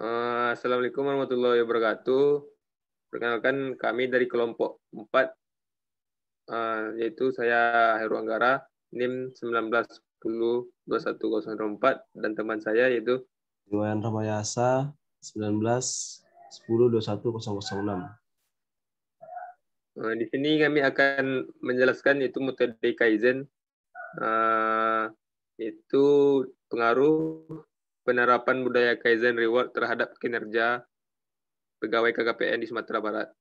Assalamualaikum warahmatullahi wabarakatuh. Perkenalkan kami dari kelompok 4, yaitu saya Heru Anggara, NIM 19102104, dan teman saya yaitu Iwan Ramayasa 19102106. Di sini kami akan menjelaskan itu metode Kaizen, itu pengaruh penerapan budaya Kaizen Reward terhadap kinerja pegawai KKPN di Sumatera Barat.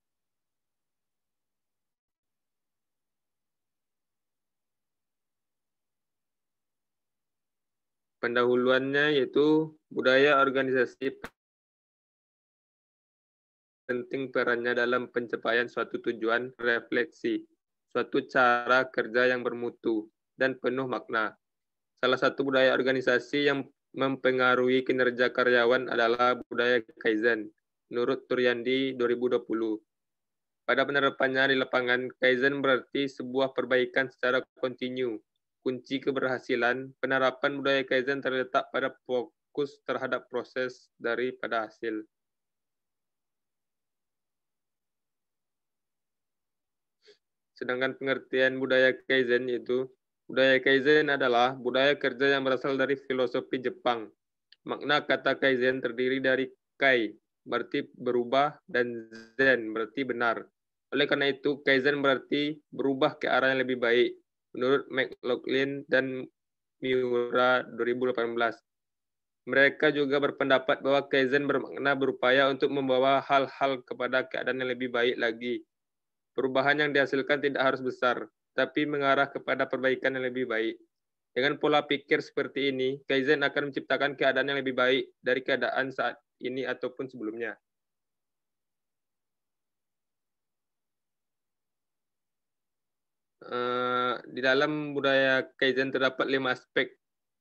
Pendahuluannya yaitu budaya organisasi penting perannya dalam pencapaian suatu tujuan, refleksi, suatu cara kerja yang bermutu dan penuh makna. Salah satu budaya organisasi yang mempengaruhi kinerja karyawan adalah budaya Kaizen, menurut Turyandi 2020. Pada penerapannya di lapangan, Kaizen berarti sebuah perbaikan secara kontinu. Kunci keberhasilan penerapan budaya Kaizen terletak pada fokus terhadap proses daripada hasil. Sedangkan pengertian budaya Kaizen yaitu, budaya Kaizen adalah budaya kerja yang berasal dari filosofi Jepang. Makna kata Kaizen terdiri dari Kai, berarti berubah, dan Zen, berarti benar. Oleh karena itu, Kaizen berarti berubah ke arah yang lebih baik, menurut McLaughlin dan Miura 2018. Mereka juga berpendapat bahwa Kaizen bermakna berupaya untuk membawa hal-hal kepada keadaan yang lebih baik lagi. Perubahan yang dihasilkan tidak harus besar, tapi mengarah kepada perbaikan yang lebih baik. Dengan pola pikir seperti ini, Kaizen akan menciptakan keadaan yang lebih baik dari keadaan saat ini ataupun sebelumnya. Di dalam budaya Kaizen terdapat 5 aspek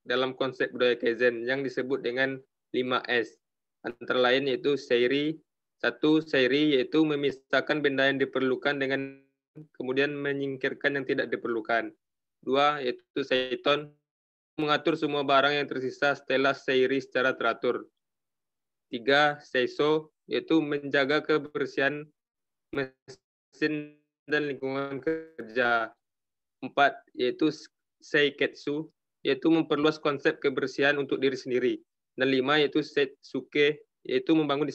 dalam konsep budaya Kaizen yang disebut dengan 5S. Antara lain yaitu Seiri. 1. Seiri yaitu memisahkan benda yang diperlukan dengan kemudian menyingkirkan yang tidak diperlukan. 2. Yaitu Seiton, mengatur semua barang yang tersisa setelah Seiri secara teratur. 3. Seiso, yaitu menjaga kebersihan mesin dan lingkungan kerja. 4. Yaitu Seiketsu, yaitu memperluas konsep kebersihan untuk diri sendiri. Dan 5. Yaitu Setsuke, yaitu membangun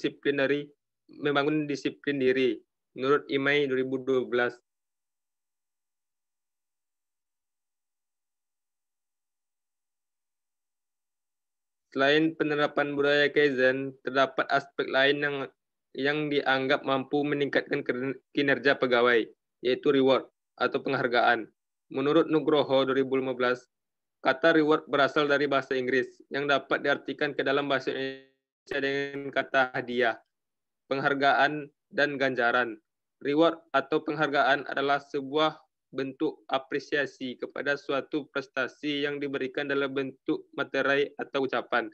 disiplin diri, menurut Imai 2012. Selain penerapan budaya Kaizen, terdapat aspek lain yang dianggap mampu meningkatkan kinerja pegawai, yaitu reward atau penghargaan. Menurut Nugroho 2015, kata reward berasal dari bahasa Inggris yang dapat diartikan ke dalam bahasa Indonesia dengan kata hadiah, penghargaan, dan ganjaran. Reward atau penghargaan adalah sebuah bentuk apresiasi kepada suatu prestasi yang diberikan dalam bentuk materi atau ucapan.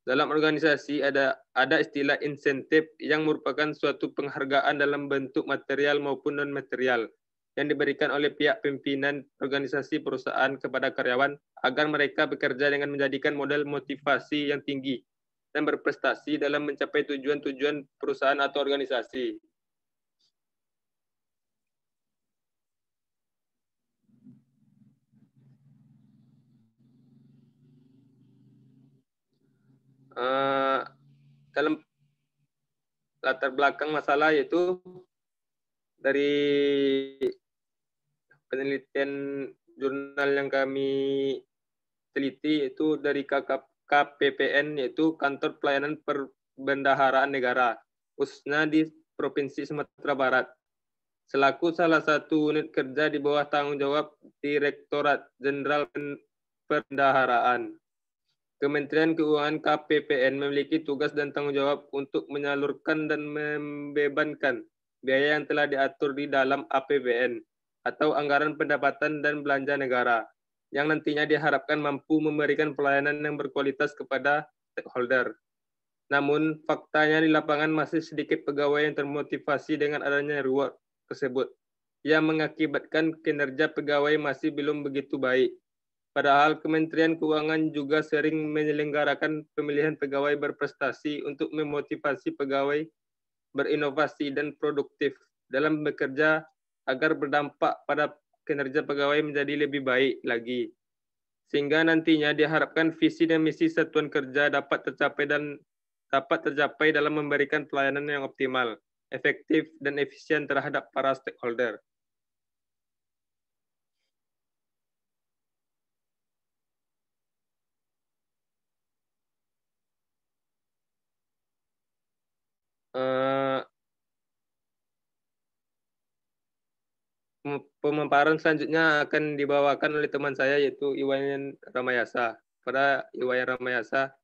Dalam organisasi ada istilah insentif yang merupakan suatu penghargaan dalam bentuk material maupun non-material yang diberikan oleh pihak pimpinan organisasi perusahaan kepada karyawan agar mereka bekerja dengan menjadikan model motivasi yang tinggi dan berprestasi dalam mencapai tujuan-tujuan perusahaan atau organisasi. Dalam latar belakang masalah yaitu dari penelitian jurnal yang kami teliti itu dari KPPN, yaitu Kantor Pelayanan Perbendaharaan Negara, khususnya di Provinsi Sumatera Barat, selaku salah satu unit kerja di bawah tanggung jawab Direktorat Jenderal Perbendaharaan. Kementerian Keuangan KPPN memiliki tugas dan tanggung jawab untuk menyalurkan dan membebankan biaya yang telah diatur di dalam APBN atau Anggaran Pendapatan dan Belanja Negara, yang nantinya diharapkan mampu memberikan pelayanan yang berkualitas kepada stakeholder. Namun, faktanya di lapangan masih sedikit pegawai yang termotivasi dengan adanya reward tersebut, yang mengakibatkan kinerja pegawai masih belum begitu baik. Padahal Kementerian Keuangan juga sering menyelenggarakan pemilihan pegawai berprestasi untuk memotivasi pegawai berinovasi dan produktif dalam bekerja agar berdampak pada kinerja pegawai menjadi lebih baik lagi. Sehingga nantinya diharapkan visi dan misi satuan kerja dapat tercapai dalam memberikan pelayanan yang optimal, efektif, dan efisien terhadap para stakeholder. Pemaparan selanjutnya akan dibawakan oleh teman saya yaitu Iwayan Ramayasa. Pada Iwayan Ramayasa,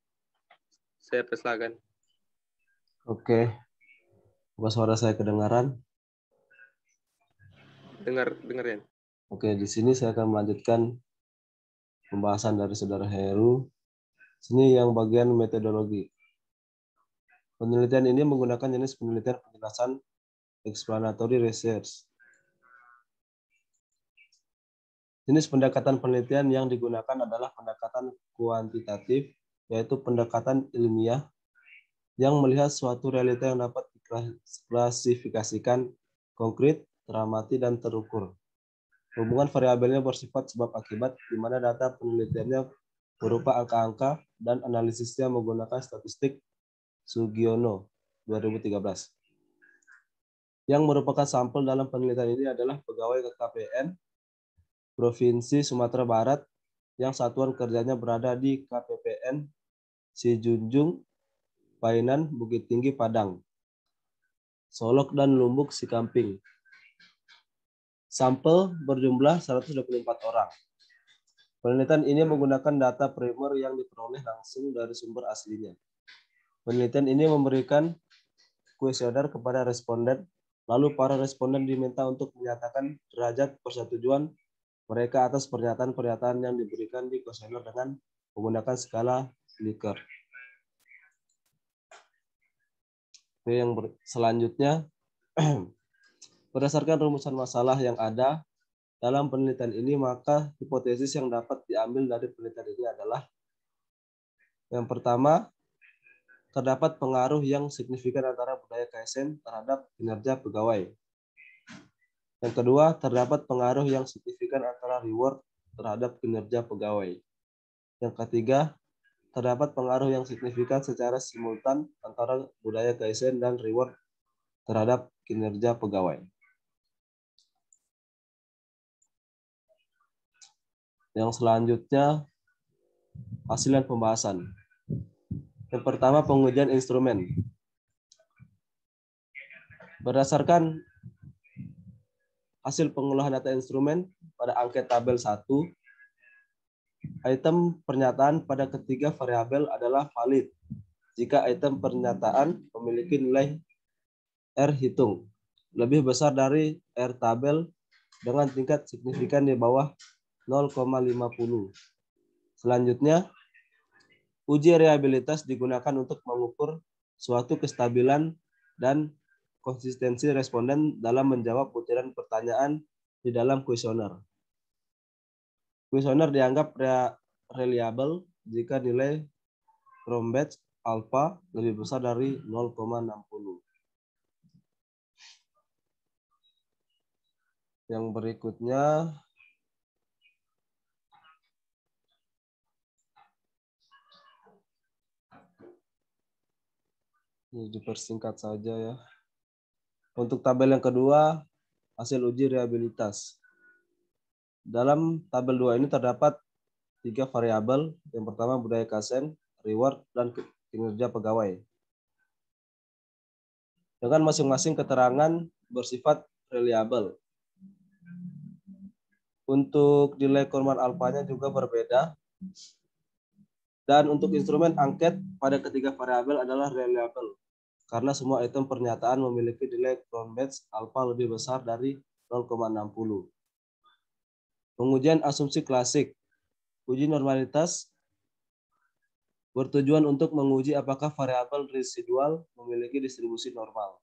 saya persilakan. Oke. Apa suara saya kedengaran? Dengar ya. Oke, di sini saya akan melanjutkan pembahasan dari Saudara Heru. Sini yang bagian metodologi. Penelitian ini menggunakan jenis penelitian penjelasan explanatory research. Jenis pendekatan penelitian yang digunakan adalah pendekatan kuantitatif, yaitu pendekatan ilmiah yang melihat suatu realita yang dapat diklasifikasikan konkret, teramati, dan terukur. Hubungan variabelnya bersifat sebab akibat, di mana data penelitiannya berupa angka-angka dan analisisnya menggunakan statistik Sugiono 2013. Yang merupakan sampel dalam penelitian ini adalah pegawai KKPN Provinsi Sumatera Barat yang satuan kerjanya berada di KPPN Sijunjung, Painan, Bukit Tinggi, Padang, Solok, dan Lumbuk Sikamping. Sampel berjumlah 124 orang. Penelitian ini menggunakan data primer yang diperoleh langsung dari sumber aslinya. Penelitian ini memberikan kuesioner kepada responden, lalu para responden diminta untuk menyatakan derajat persetujuan mereka atas pernyataan-pernyataan yang diberikan di kuesioner dengan menggunakan skala Likert. Yang selanjutnya, berdasarkan rumusan masalah yang ada dalam penelitian ini, maka hipotesis yang dapat diambil dari penelitian ini adalah: yang pertama, terdapat pengaruh yang signifikan antara budaya KSN terhadap kinerja pegawai. Yang kedua, terdapat pengaruh yang signifikan antara reward terhadap kinerja pegawai. Yang ketiga, terdapat pengaruh yang signifikan secara simultan antara budaya KSN dan reward terhadap kinerja pegawai. Yang selanjutnya, hasil dan pembahasan. Yang pertama, pengujian instrumen. Berdasarkan hasil pengolahan data instrumen pada angket tabel 1, item pernyataan pada ketiga variabel adalah valid jika item pernyataan memiliki nilai R hitung lebih besar dari R tabel dengan tingkat signifikan di bawah 0,50. Selanjutnya, uji reliabilitas digunakan untuk mengukur suatu kestabilan dan konsistensi responden dalam menjawab butiran pertanyaan di dalam kuesioner. Kuesioner dianggap reliable jika nilai Cronbach's alpha lebih besar dari 0,60. Yang berikutnya, ini dipersingkat saja ya. Untuk tabel yang kedua, hasil uji reliabilitas. Dalam tabel 2 ini terdapat 3 variabel. Yang pertama, budaya KSN, reward, dan kinerja pegawai. Dengan masing-masing keterangan bersifat reliable. Untuk nilai Cronbach alfanya juga berbeda. Dan untuk instrumen angket pada ketiga variabel adalah reliable, karena semua item pernyataan memiliki nilai Cronbach alpha lebih besar dari 0,60. Pengujian asumsi klasik. Uji normalitas bertujuan untuk menguji apakah variabel residual memiliki distribusi normal.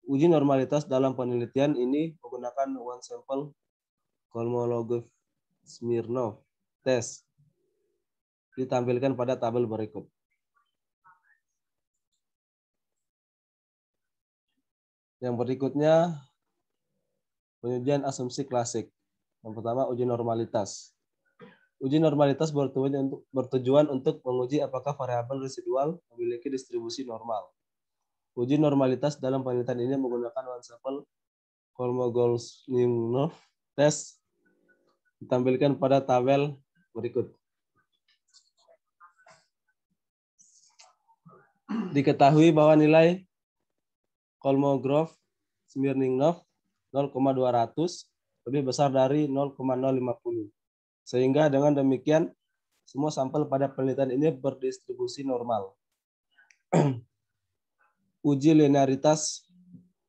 Uji normalitas dalam penelitian ini menggunakan one sample Kolmogorov-Smirnov tes ditampilkan pada tabel berikut. Yang berikutnya, pengujian asumsi klasik. Yang pertama, uji normalitas. Uji normalitas bertujuan untuk menguji apakah variabel residual memiliki distribusi normal. Uji normalitas dalam penelitian ini menggunakan one sample Kolmogorov test ditampilkan pada tabel berikut. Diketahui bahwa nilai Kolmogorov-Smirnov 0,200 lebih besar dari 0,050. Sehingga dengan demikian semua sampel pada penelitian ini berdistribusi normal. Uji linearitas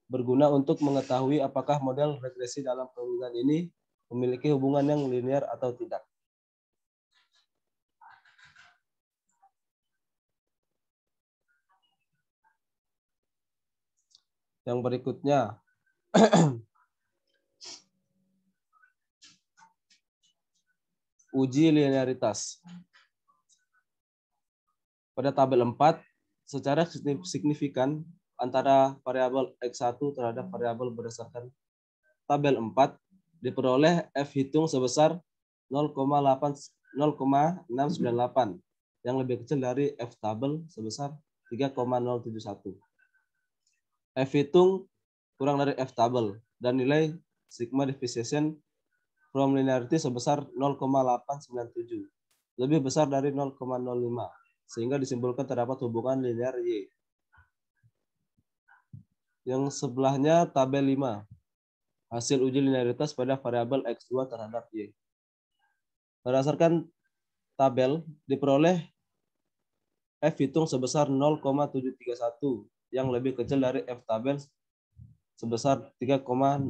berguna untuk mengetahui apakah model regresi dalam penelitian ini memiliki hubungan yang linear atau tidak. Yang berikutnya, uji linearitas. Pada tabel 4, secara signifikan antara variabel X1 terhadap variabel berdasarkan tabel 4 diperoleh F hitung sebesar 0,698 yang lebih kecil dari F tabel sebesar 3,071. F hitung kurang dari F tabel dan nilai sigma deviation from linearity sebesar 0,897 lebih besar dari 0,05 sehingga disimpulkan terdapat hubungan linear Y. Yang sebelahnya tabel 5. Hasil uji linearitas pada variabel X2 terhadap Y. Berdasarkan tabel diperoleh F hitung sebesar 0,731 yang lebih kecil dari F tabel sebesar 3,071.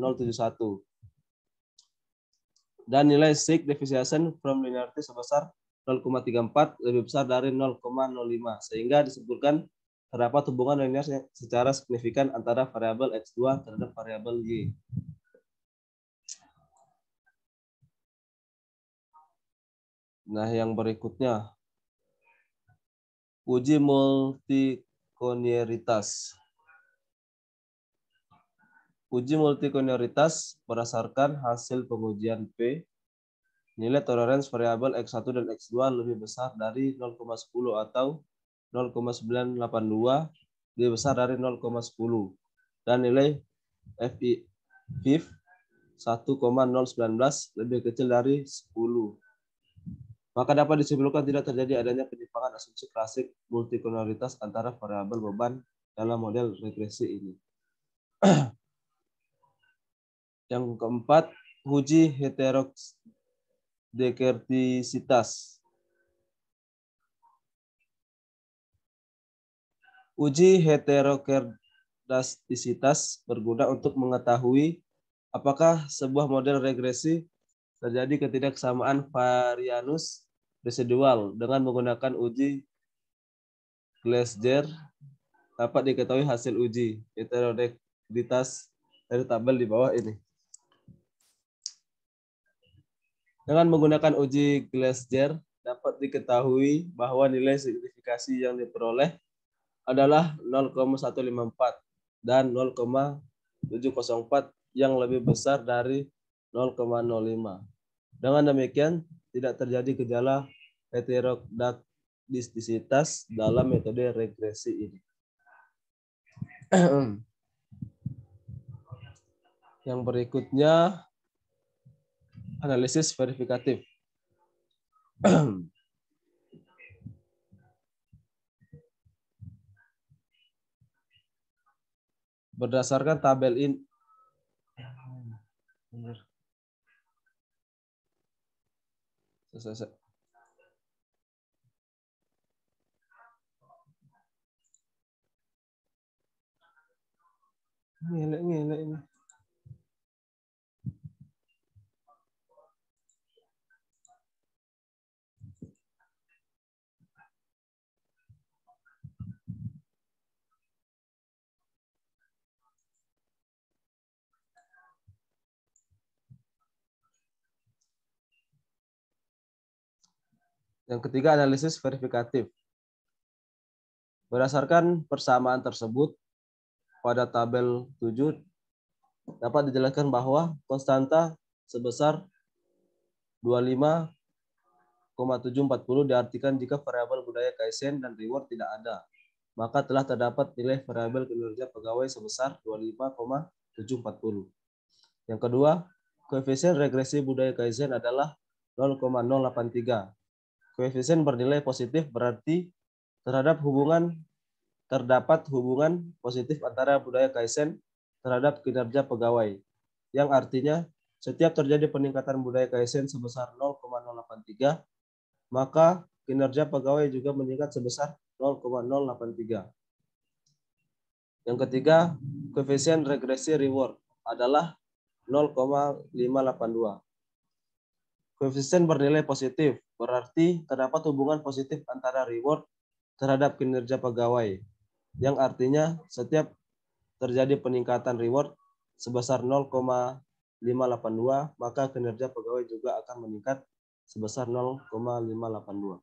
Dan nilai sig deviation from linearity sebesar 0,34 lebih besar dari 0,05 sehingga disimpulkan terdapat hubungan linear secara signifikan antara variabel X2 terhadap variabel Y. Nah, yang berikutnya uji multikoniaritas. Uji multikoniaritas berdasarkan hasil pengujian P, nilai toleransi variabel X1 dan X2 lebih besar dari 0,10 atau 0,982 lebih besar dari 0,10 dan nilai FIF 1,019 lebih kecil dari 10. Maka dapat disimpulkan tidak terjadi adanya penyimpangan asumsi klasik multikoniaritas antara variabel beban dalam model regresi ini. Yang keempat, uji heterodekertisitas. Uji heterodekertisitas berguna untuk mengetahui apakah sebuah model regresi terjadi ketidaksamaan varianus residual dengan menggunakan uji Gleiser. Dapat diketahui hasil uji heterodekertitas dari tabel di bawah ini. Dengan menggunakan uji Gleiser, dapat diketahui bahwa nilai signifikasi yang diperoleh adalah 0,154 dan 0,704 yang lebih besar dari 0,05. Dengan demikian, tidak terjadi gejala heterodakdistisitas dalam metode regresi ini. Yang berikutnya, analisis verifikatif. Berdasarkan tabel ini, Ngele ini. Yang ketiga, analisis verifikatif. Berdasarkan persamaan tersebut, pada tabel 7 dapat dijelaskan bahwa konstanta sebesar 25,740 diartikan jika variabel budaya Kaizen dan reward tidak ada, maka telah terdapat nilai variabel kinerja pegawai sebesar 25,740. Yang kedua, koefisien regresi budaya Kaizen adalah 0,083. Koefisien bernilai positif berarti terdapat hubungan positif antara budaya Kaizen terhadap kinerja pegawai, yang artinya setiap terjadi peningkatan budaya Kaizen sebesar 0,083, maka kinerja pegawai juga meningkat sebesar 0,083. Yang ketiga, koefisien regresi reward adalah 0,582. Koefisien bernilai positif berarti terdapat hubungan positif antara reward terhadap kinerja pegawai, yang artinya setiap terjadi peningkatan reward sebesar 0,582, maka kinerja pegawai juga akan meningkat sebesar 0,582.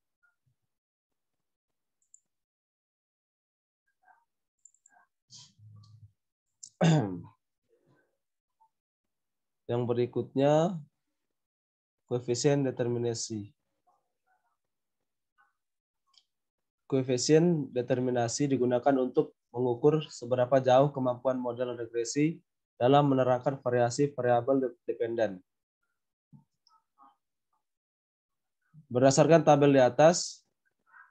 Yang berikutnya, koefisien determinasi. Koefisien determinasi digunakan untuk mengukur seberapa jauh kemampuan model regresi dalam menerangkan variasi variabel dependen. Berdasarkan tabel di atas,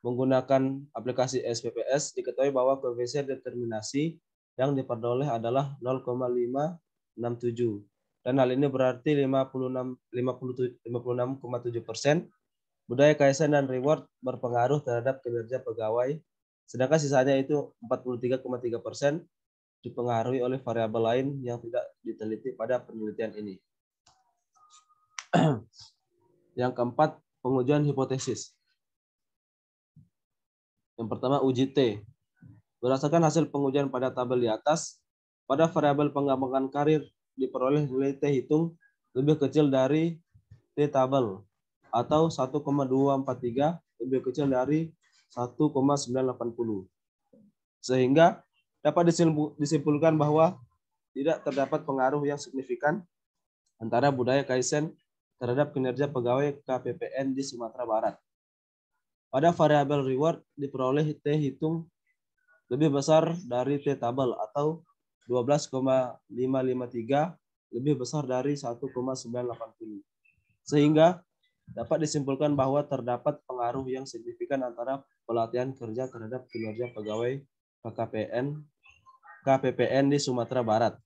menggunakan aplikasi SPPS, diketahui bahwa koefisien determinasi yang diperoleh adalah 0,567. Dan hal ini berarti 56,7% budaya Kaizen dan reward berpengaruh terhadap kinerja pegawai, sedangkan sisanya itu 43,3% dipengaruhi oleh variabel lain yang tidak diteliti pada penelitian ini. Yang keempat, pengujian hipotesis. Yang pertama, uji T. Berdasarkan hasil pengujian pada tabel di atas, pada variabel pengembangan karir diperoleh nilai T hitung lebih kecil dari T tabel atau 1,243 lebih kecil dari 1,980. Sehingga dapat disimpulkan bahwa tidak terdapat pengaruh yang signifikan antara budaya Kaizen terhadap kinerja pegawai KPPN di Sumatera Barat. Pada variabel reward diperoleh T hitung lebih besar dari T tabel atau 12,553 lebih besar dari 1,980. Sehingga dapat disimpulkan bahwa terdapat pengaruh yang signifikan antara pelatihan kerja terhadap kinerja pegawai KPPN di Sumatera Barat.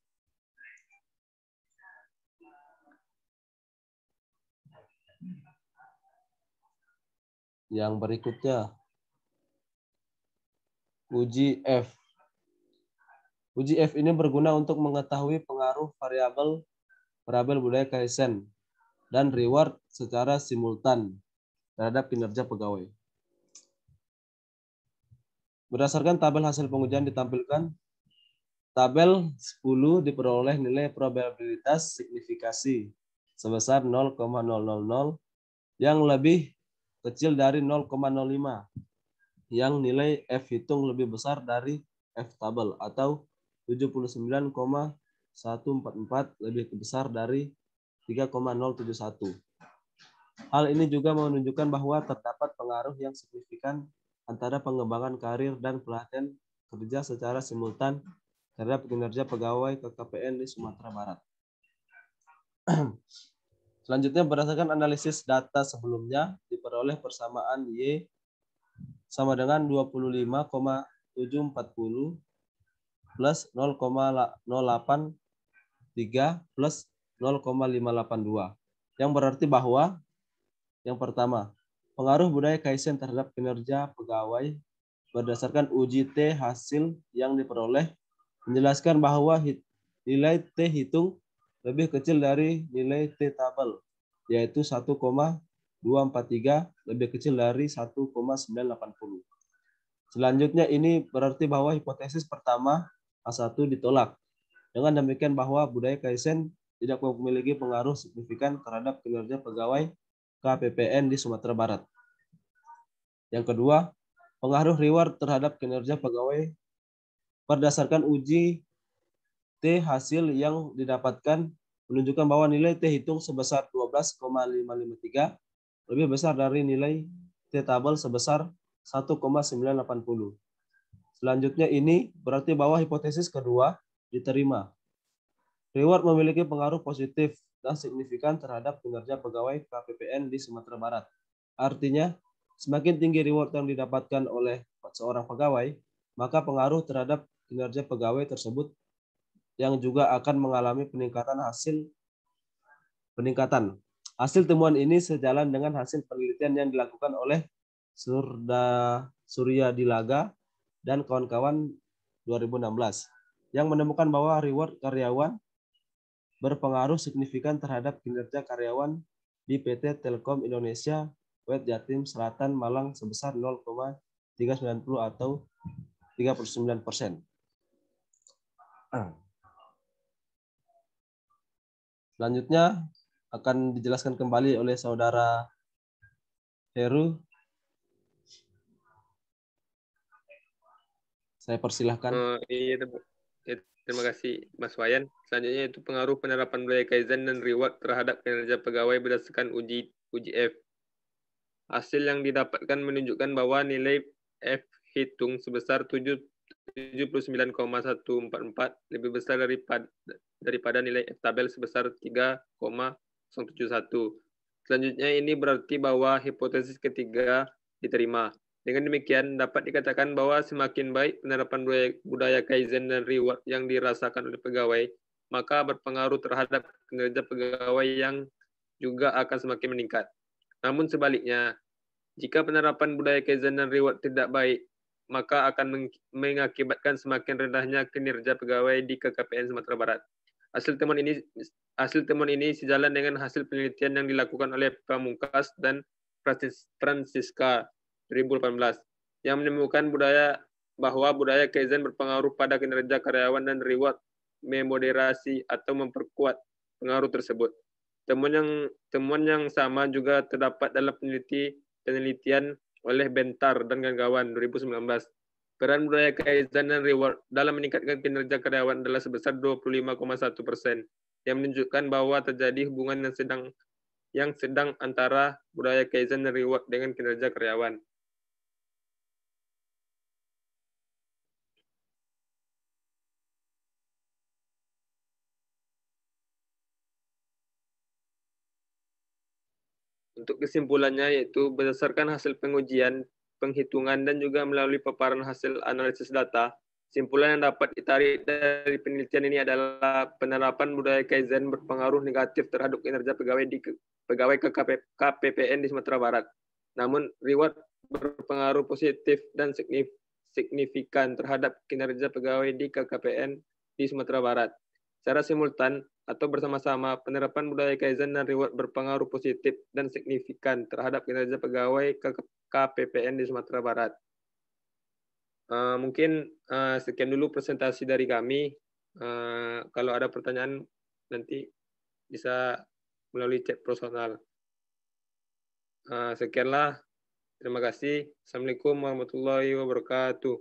Yang berikutnya, uji F. Uji F ini berguna untuk mengetahui pengaruh variabel budaya Kaizen dan reward secara simultan terhadap kinerja pegawai. Berdasarkan tabel hasil pengujian ditampilkan, tabel 10 diperoleh nilai probabilitas signifikasi sebesar 0,000 yang lebih kecil dari 0,05, yang nilai F hitung lebih besar dari F tabel atau 79,144 lebih besar dari 3,071. Hal ini juga menunjukkan bahwa terdapat pengaruh yang signifikan antara pengembangan karir dan pelatihan kerja secara simultan terhadap kinerja pegawai KPPN di Sumatera Barat. Selanjutnya, berdasarkan analisis data sebelumnya, diperoleh persamaan Y sama dengan 25,740 plus 0,083 plus 0,582. Yang berarti bahwa yang pertama, pengaruh budaya Kaizen terhadap kinerja pegawai berdasarkan uji T hasil yang diperoleh menjelaskan bahwa nilai T hitung lebih kecil dari nilai T tabel, yaitu 1,243 lebih kecil dari 1,980. Selanjutnya ini berarti bahwa hipotesis pertama A1 ditolak. Dengan demikian bahwa budaya Kaizen tidak memiliki pengaruh signifikan terhadap kinerja pegawai KPPN di Sumatera Barat. Yang kedua, pengaruh reward terhadap kinerja pegawai berdasarkan uji T hasil yang didapatkan menunjukkan bahwa nilai T hitung sebesar 12,553 lebih besar dari nilai T tabel sebesar 1,980. Selanjutnya ini berarti bahwa hipotesis kedua diterima. Reward memiliki pengaruh positif dan signifikan terhadap kinerja pegawai KPPN di Sumatera Barat. Artinya, semakin tinggi reward yang didapatkan oleh seorang pegawai, maka pengaruh terhadap kinerja pegawai tersebut yang juga akan mengalami peningkatan. Hasil temuan ini sejalan dengan hasil penelitian yang dilakukan oleh Surya Dilaga dan kawan-kawan 2016 yang menemukan bahwa reward karyawan berpengaruh signifikan terhadap kinerja karyawan di PT Telkom Indonesia Wet Jatim Selatan Malang sebesar 0,390 atau 39%. Selanjutnya akan dijelaskan kembali oleh saudara Heru. Saya persilahkan. Iya, terima kasih Mas Wayan. Selanjutnya itu pengaruh penerapan budaya Kaizen dan reward terhadap kinerja pegawai berdasarkan uji F. Hasil yang didapatkan menunjukkan bahwa nilai F hitung sebesar 79,144 lebih besar daripada nilai F tabel sebesar 3,071. Selanjutnya ini berarti bahwa hipotesis ketiga diterima. Dengan demikian, dapat dikatakan bahwa semakin baik penerapan budaya Kaizen dan reward yang dirasakan oleh pegawai, maka berpengaruh terhadap kinerja pegawai yang juga akan semakin meningkat. Namun sebaliknya, jika penerapan budaya Kaizen dan reward tidak baik, maka akan mengakibatkan semakin rendahnya kinerja pegawai di KKPN Sumatera Barat. Hasil temuan ini sejalan dengan hasil penelitian yang dilakukan oleh Pamungkas dan Francisca 2018 yang menemukan bahwa budaya Kaizen berpengaruh pada kinerja karyawan dan reward memoderasi atau memperkuat pengaruh tersebut. Temuan yang sama juga terdapat dalam penelitian oleh Bentar dan kawan-kawan 2019. Peran budaya Kaizen dan reward dalam meningkatkan kinerja karyawan adalah sebesar 25,1%, yang menunjukkan bahwa terjadi hubungan yang sedang antara budaya Kaizen dan reward dengan kinerja karyawan. Untuk kesimpulannya yaitu berdasarkan hasil pengujian, penghitungan, dan juga melalui paparan hasil analisis data, kesimpulan yang dapat ditarik dari penelitian ini adalah penerapan budaya Kaizen berpengaruh negatif terhadap kinerja pegawai KPPN di Sumatera Barat. Namun, reward berpengaruh positif dan signifikan terhadap kinerja pegawai di KKPN di Sumatera Barat. Secara simultan atau bersama-sama, penerapan budaya Kaizen dan reward berpengaruh positif dan signifikan terhadap kinerja pegawai KPPN di Sumatera Barat. Mungkin sekian dulu presentasi dari kami. Kalau ada pertanyaan nanti bisa melalui chat personal. Sekianlah. Terima kasih. Assalamualaikum warahmatullahi wabarakatuh.